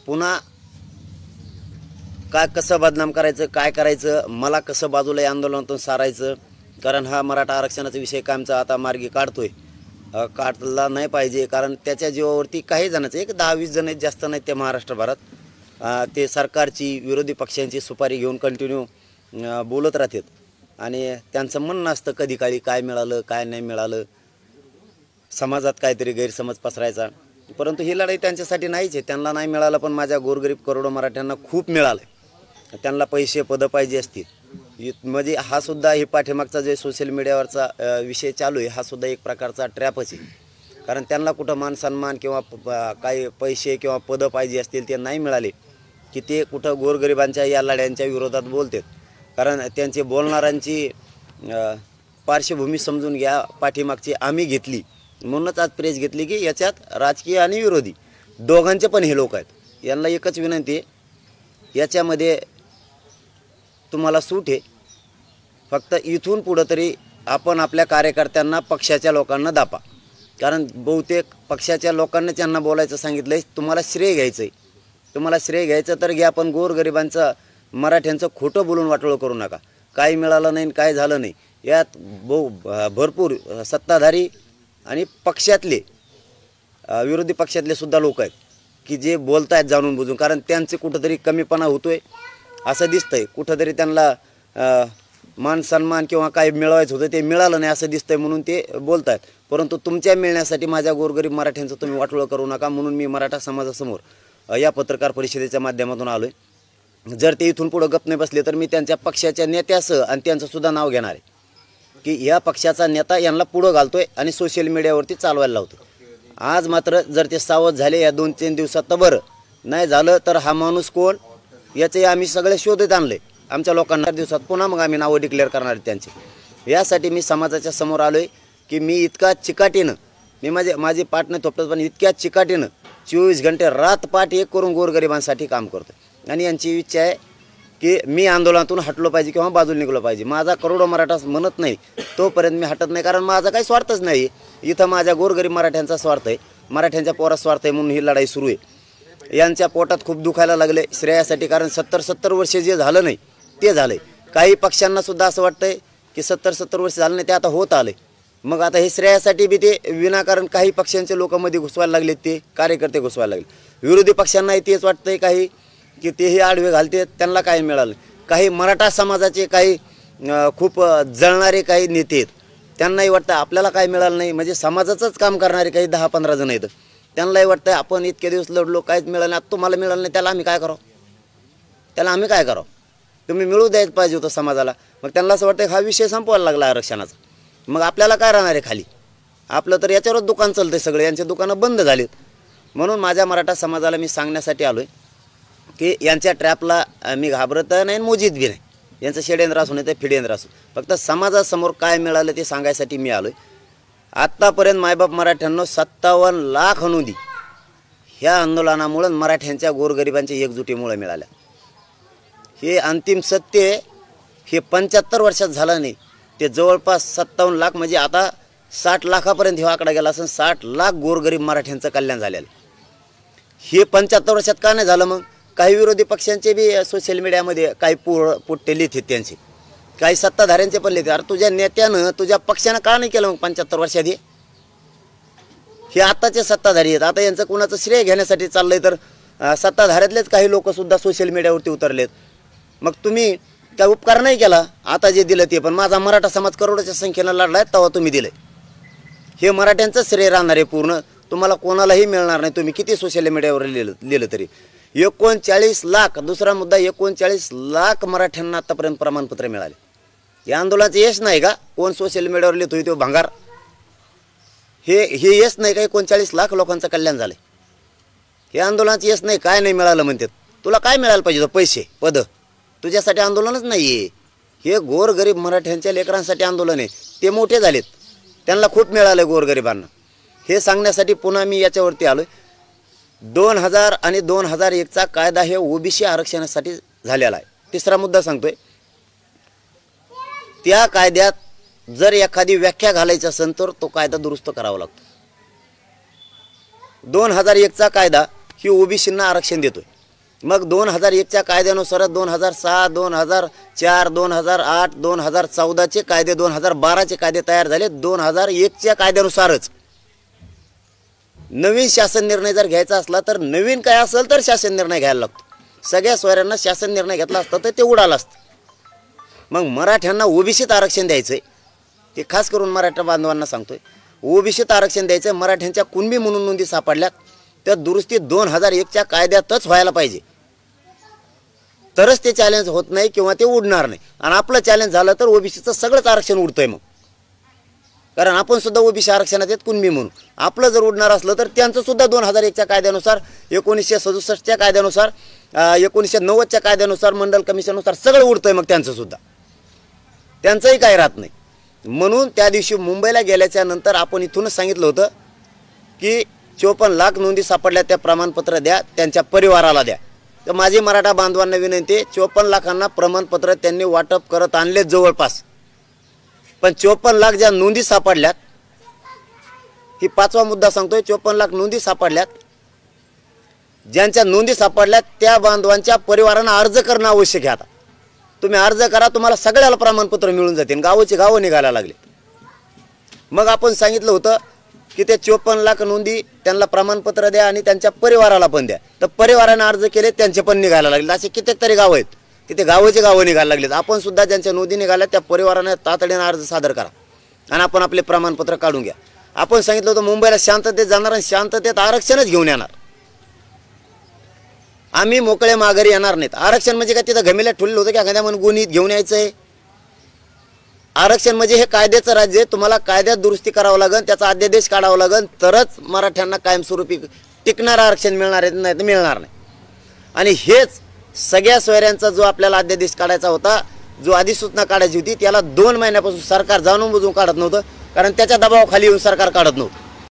पुन्हा काय कसं बदनाम करायचं, काय करायचं, मला कसं बाजूला या आंदोलनातून सारायचं, कारण हा मराठा आरक्षणाचा विषय कायमचा आता मार्गी काढतोय, काढला नाही पाहिजे. कारण त्याच्या जीवावरती काही जणांचं, एक 10-20 जण आहेत, जास्त नाहीत त्या महाराष्ट्रभरात, ते सरकारची विरोधी पक्षांची सुपारी घेऊन कंटिन्यू बोलत राहतात आणि त्यांचं म्हणणं असतं कधी काळी काय मिळालं काय नाही मिळालं, समाजात काहीतरी गैरसमज पसरायचा. परंतु ही लढाई त्यांच्यासाठी नाहीच आहे. त्यांना नाही मिळालं, पण माझ्या गोरगरीब करोडो मराठ्यांना खूप मिळालं. त्यांना पैसे पदं पाहिजे असतील. म्हणजे हा सुद्धा हे पाठीमागचा जे सोशल मीडियावरचा विषय चालू आहे, हा सुद्धा एक प्रकारचा ट्रॅपच आहे. कारण त्यांना कुठं मान सन्मान किंवा काही पैसे किंवा पदं पाहिजे असतील, ते नाही मिळाले की ते कुठं गोरगरिबांच्या या लढ्यांच्या विरोधात बोलतात. कारण त्यांचे बोलणाऱ्यांची पार्श्वभूमी समजून घ्या, पाठीमागची आम्ही घेतली. म्हणूनच आज प्रेस घेतली की याच्यात राजकीय आणि विरोधी दोघांचे पण हे लोक आहेत. यांना एकच विनंती आहे, याच्यामध्ये तुम्हाला सूट आहे. फक्त इथून पुढं तरी आपण आपल्या कार्यकर्त्यांना पक्षाच्या लोकांना दापा. कारण बहुतेक पक्षाच्या लोकांना त्यांना बोलायचं सांगितलं आहे, तुम्हाला श्रेय घ्यायचं आहे. तुम्हाला श्रेय घ्यायचं तर घ्या, पण गोरगरिबांचं मराठ्यांचं खोटं बोलून वाटोळं करू नका. काही मिळालं नाही, काय झालं नाही. यात भरपूर सत्ताधारी आणि पक्षातले विरोधी पक्षातले सुद्धा लोक आहेत की जे बोलत आहेत जाणून बुजून. कारण त्यांचे कुठंतरी कमीपणा होतोय असं दिसतंय, कुठंतरी त्यांना मान सन्मान किंवा काय मिळवायचं होतं ते मिळालं नाही असं दिसतंय, म्हणून ते बोलत आहेत. परंतु तुमच्या मिळण्यासाठी माझ्या गोरगरीब मराठ्यांचं तुम्ही वाटोळं करू नका, म्हणून मी मराठा समाजासमोर या पत्रकार परिषदेच्या माध्यमातून आलो आहे. जर ते इथून पुढं गप नाही बसले तर मी त्यांच्या पक्षाच्या नेत्यासह आणि त्यांचं सुद्धा नाव घेणार आहे की या पक्षाचा नेता यांना पुढं घालतोय आणि सोशल मीडियावरती चालवायला लावतो. आज मात्र जर ते सावध झाले या 2-3 दिवसात तर बरं, नाही झालं तर हा माणूस कोण याचे आम्ही सगळे शोधत आणले. आमच्या लोकांना दिवसात पुन्हा मग आम्ही नावं डिक्लेअर करणार आहेत त्यांचे. यासाठी मी समाजाच्या समोर आलो आहे की मी इतका चिकाटीनं, मी माझी पाठ नाही थोपटत, पण इतक्या चिकाटीनं 24 घंटे रात पाठ एक करून गोरगरिबांसाठी काम करतो. आणि यांची इच्छा आहे की मी आंदोलनातून हटलो पाहिजे किंवा बाजूला निघलो पाहिजे. माझा करोडो मराठा म्हणत नाही तोपर्यंत मी हटत नाही, कारण माझा काही स्वार्थच नाही. इथं माझ्या गोरगरीब मराठ्यांचा स्वार्थ आहे, मराठ्यांच्या पोरात स्वार्थ आहे, म्हणून ही लढाई सुरू आहे. यांच्या पोटात खूप दुखायला लागले श्रेयासाठी. कारण 70 वर्षे जे झालं नाही ते झालंय. काही पक्षांना सुद्धा असं वाटतंय की 70 वर्ष झालं नाही, ते आता होत आले. मग आता हे श्रेयासाठी बी ते विनाकारण काही पक्षांचे लोक मध्ये घुसवायला लागलेत, ते कार्यकर्ते घुसवायला लागले. विरोधी पक्षांनाही तेच वाटतंय काही की तेही आडवे घालते, त्यांना काय मिळालं. काही मराठा समाजाचे काही खूप जळणारे काही नेते आहेत, त्यांनाही वाटतं आपल्याला काय मिळालं नाही. म्हणजे समाजाचंच काम करणारे काही 10-15 जण आहेत, त्यांनाही वाटतं आपण इतके दिवस लढलो, काहीच मिळालं नाही, तुम्हाला मिळालं नाही, त्याला आम्ही काय करावं, त्याला आम्ही काय करावं, तुम्ही मिळू द्यायचं पाहिजे होतं समाजाला. मग त्यांना असं वाटतं हा विषय संपवायला लागला आरक्षणाचा, मग आपल्याला काय राहणार आहे खाली. आपलं तर याच्यावरच दुकान चालतंय, सगळे यांचे दुकानं बंद झालीत. म्हणून माझ्या मराठा समाजाला मी सांगण्यासाठी आलो आहे की यांच्या ट्रॅपला मी घाबरत नाही, मोजीत बी नाही. यांचं षड्यंत्र असू नाही तर फिडेंद्र असू, फक्त समाजासमोर काय मिळालं ते सांगायसाठी मी आलो आहे. आत्तापर्यंत मायबाप मराठ्यांना 57 लाख अनुदी ह्या आंदोलनामुळं मराठ्यांच्या गोरगरिबांच्या एकजुटीमुळे मिळाल्या. हे अंतिम सत्य आहे. हे 75 वर्षात झालं नाही, ते जवळपास 57 लाख, म्हणजे आता 60 लाखापर्यंत हा आकडा गेला असून 60 लाख गोरगरीब मराठ्यांचं कल्याण झालेलं. हे 75 वर्षात का नाही झालं. मग काही विरोधी पक्षांचे बी सोशल मीडियामध्ये काही पुट्टे लिहित आहेत, त्यांचे काही सत्ताधाऱ्यांचे पण लिहित. अरे तुझ्या नेत्यानं तुझ्या पक्षानं का नाही केलं मग 75 वर्षात. हे आताचे सत्ताधारी आहेत. आता यांचं कुणाचं श्रेय घेण्यासाठी चाललंय तर सत्ताधाऱ्यातलेच काही लोकसुद्धा सोशल मीडियावरती उतरलेत. मग तुम्ही काय उपकार नाही केला, आता जे दिलं ते. पण माझा मराठा समाज करोडोच्या संख्येनं लढला आहे, तेव्हा तुम्ही दिलं. हे मराठ्यांचं श्रेय राहणार आहे पूर्ण, तुम्हाला कोणालाही मिळणार नाही. तुम्ही किती सोशल मीडियावर लिहिलं तरी. 39 लाख, दुसरा मुद्दा, 39 लाख मराठ्यांना आतापर्यंत प्रमाणपत्र मिळाले. या आंदोलनाचं यश नाही का कोण सोशल मीडियावर लिहितोय तो भांगार. हे यश नाही का 39 लाख लोकांचं कल्याण झालं. हे आंदोलनाचं यश नाही, काय नाही मिळालं म्हणतात. तुला काय मिळायला पाहिजे होतं, पैसे पद. तुझ्यासाठी आंदोलनच नाही आहे. हे गोरगरीब मराठ्यांच्या लेकरांसाठी आंदोलन आहे. ते मोठे झालेत, त्यांना खूप मिळालं गोरगरिबांना. हे सांगण्यासाठी पुन्हा मी याच्यावरती आलो आहे. 2000 आणि 2001चा कायदा हे ओबीसी आरक्षणासाठी झालेला आहे. तिसरा मुद्दा सांगतोय, त्या कायद्यात जर एखादी व्याख्या घालायची असेल तर तो कायदा दुरुस्त करावा लागतो. 2001चा कायदा ही ओबीसींना आरक्षण देतोय. मग 2001च्या कायद्यानुसार 2006, 2004, 2008, 2014चे कायदे, 2012चे कायदे तयार झाले. 2001च्या कायद्यानुसारच नवीन शासन निर्णय जर घ्यायचा असला तर नवीन काय असेल तर शासन निर्णय घ्यायला लागतो. सगळ्या सोयऱ्यांना शासन निर्णय घेतला असता तर ते उडालं असतं. मग मराठ्यांना ओबीसीत आरक्षण द्यायचंय, ते खास करून मराठा बांधवांना सांगतोय. ओबीसीत आरक्षण द्यायचं. मराठ्यांच्या कुणबी म्हणून नोंदी सापडल्यात, त्या दुरुस्ती 2001च्या कायद्यातच व्हायला पाहिजे, तरच ते चॅलेंज होत नाही किंवा ते उडणार नाही. आणि आपलं चॅलेंज झालं तर ओबीसीचं सगळंच आरक्षण उडतंय मग, कारण आपण सुद्धा ओबीसी आरक्षणात आहेत कुणबी म्हणून. आपलं जर उडणार असलं तर त्यांचं सुद्धा 2001च्या कायद्यानुसार, 1967च्या कायद्यानुसार, 1990च्या कायद्यानुसार, मंडल कमिशननुसार सगळं उडतंय. मग त्यांचं सुद्धा, त्यांचंही काही राहत नाही. म्हणून त्या दिवशी मुंबईला गेल्याच्या नंतर आपण इथूनच सांगितलं होतं की 54 लाख नोंदी सापडल्या, त्या प्रमाणपत्र द्या, त्यांच्या परिवाराला द्या. तर माझी मराठा बांधवांना विनंती, 54 लाखांना प्रमाणपत्र त्यांनी वाटप करत आणले जवळपास. पण 54 लाख ज्या नोंदी सापडल्यात, ही 5वा मुद्दा सांगतोय, 54 लाख नोंदी सापडल्यात. ज्यांच्या नोंदी सापडल्यात त्या बांधवांच्या परिवारांना अर्ज करणं आवश्यक आहे. आता तुम्ही अर्ज करा, तुम्हाला सगळ्याला प्रमाणपत्र मिळून जातील. गावोची गावं निघायला लागले. मग आपण सांगितलं होतं की ते 54 लाख नोंदी त्यांना प्रमाणपत्र द्या आणि त्यांच्या परिवाराला पण द्या. तर परिवाराने अर्ज केले, त्यांचे पण निघायला लागले. असे कित्येक तरी गावं आहेत की ते गावोचे गावं निघायला लागलेत. आपण सुद्धा ज्यांच्या नोंदी निघाल्या त्या परिवाराने तातडीने अर्ज सादर करा आणि आपण आपले प्रमाणपत्र काढून घ्या. आपण सांगितलं होतं मुंबईला शांततेत जाणार आणि शांततेत आरक्षणच घेऊन येणार. आम्ही मोकळे माघारी येणार नाहीत. आरक्षण म्हणजे काय तिथं घमेल्या ठुललं होतं की एखाद्या म्हणून गुन्हीत घेऊन यायचं आहे? आरक्षण म्हणजे हे कायद्याचं राज्य आहे. तुम्हाला कायद्यात दुरुस्ती करावं लागेल, त्याचा अध्यादेश काढावा लागेल, तरच मराठ्यांना कायमस्वरूपी टिकणारं आरक्षण मिळणार आहे, नाही तर मिळणार नाही. आणि हेच सगळ्या सोयऱ्यांचा जो आपल्याला अध्यादेश काढायचा होता, जो अधिसूचना काढायची होती, त्याला 2 महिन्यापासून सरकार जाणून बुजून काढत नव्हतं, कारण त्याच्या दबावाखाली येऊन सरकार काढत नव्हतं.